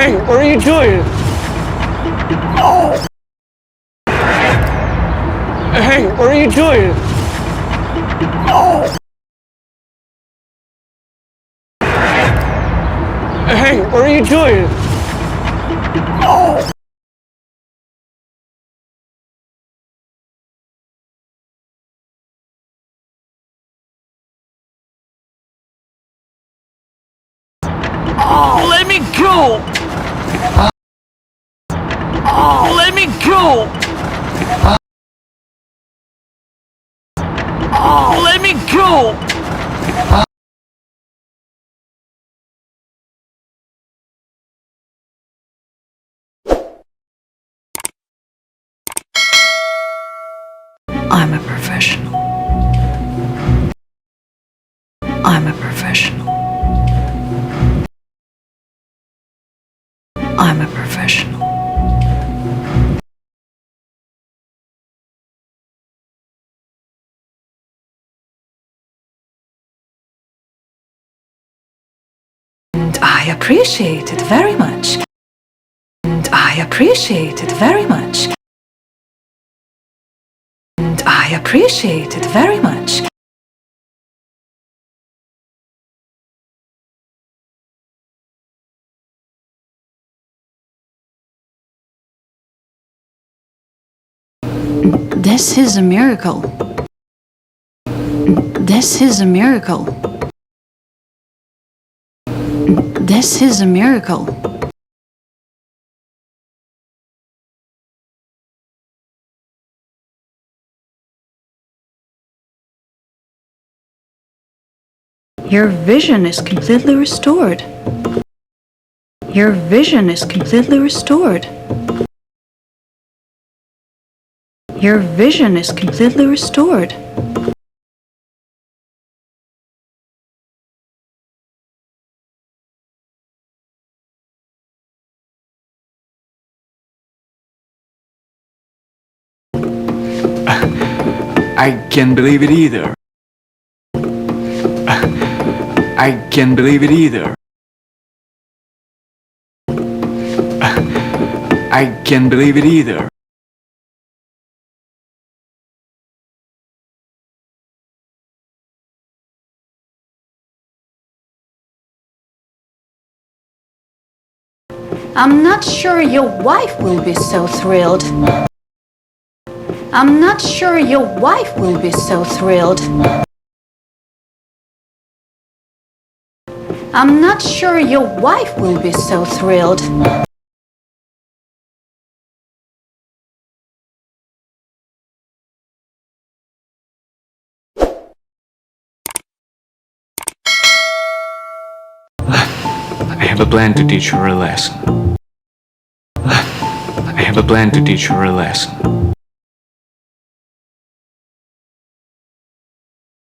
Hey, what are you doing? Hey, what are you doing? Hey, what are you doing? Let me go! Let me go! Let me go! I'm a professional. I'm a professional. I'm a professional. And I appreciate it very much. And I appreciate it very much. And I appreciate it very much. This is a miracle. This is a miracle. This is a miracle. Your vision is completely restored. Your vision is completely restored. Your vision is completely restored. I can't believe it either. I can't believe it either. I can't believe it either. I'm not sure your wife will be so thrilled. I'm not sure your wife will be so thrilled. I'm not sure your wife will be so thrilled. I have a plan to teach her a lesson. I have a plan to teach her a lesson.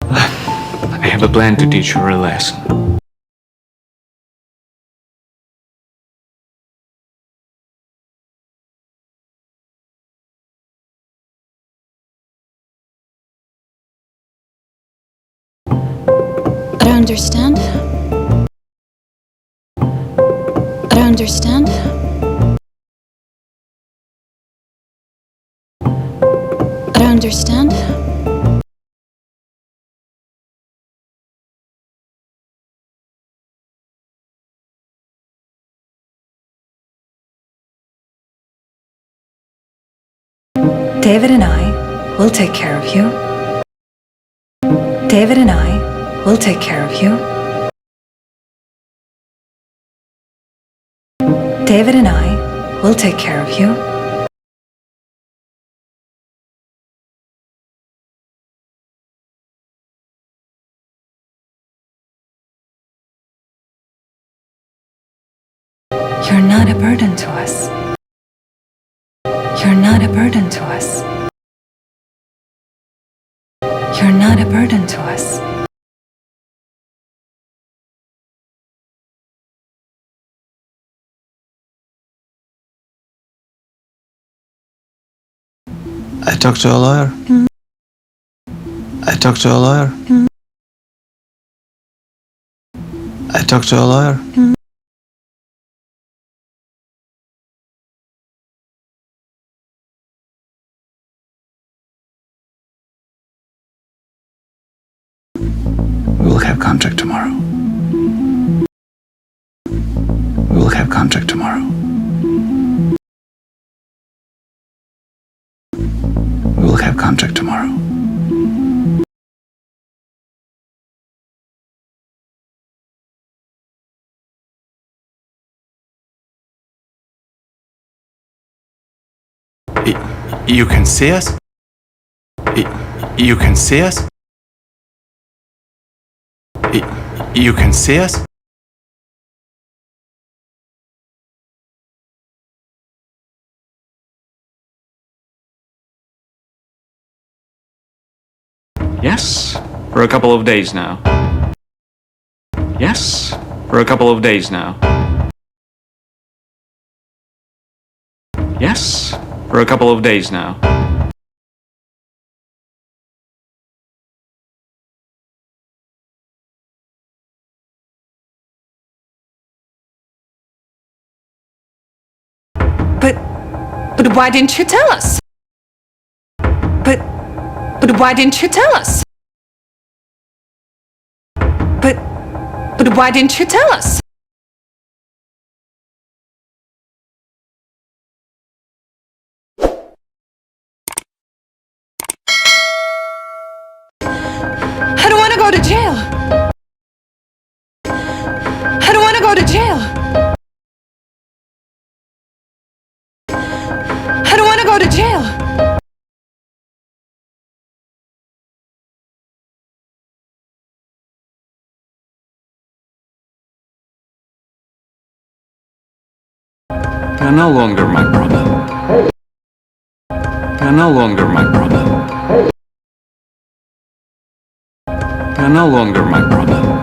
I have a plan to teach her a lesson. I understand. I understand. I understand. David and I will take care of you. David and I will take care of you. David and I will take care of you. You're not a burden to us. You're not a burden to us. You're not a burden to us. I talked to a lawyer. I talked to a lawyer. I talked to a lawyer. contact tomorrow. We will have contact tomorrow. We will have contact tomorrow. You can see us? You can see us? You can see us? Yes, for a couple of days now. Yes, for a couple of days now. Yes, for a couple of days now. But why didn't you tell us? But why didn't you tell us? But why didn't you tell us? I don't want to go to jail. I don't want to go to jail. I don't want to go to jail. You're no longer my problem. You're no longer my problem. You're no longer my problem.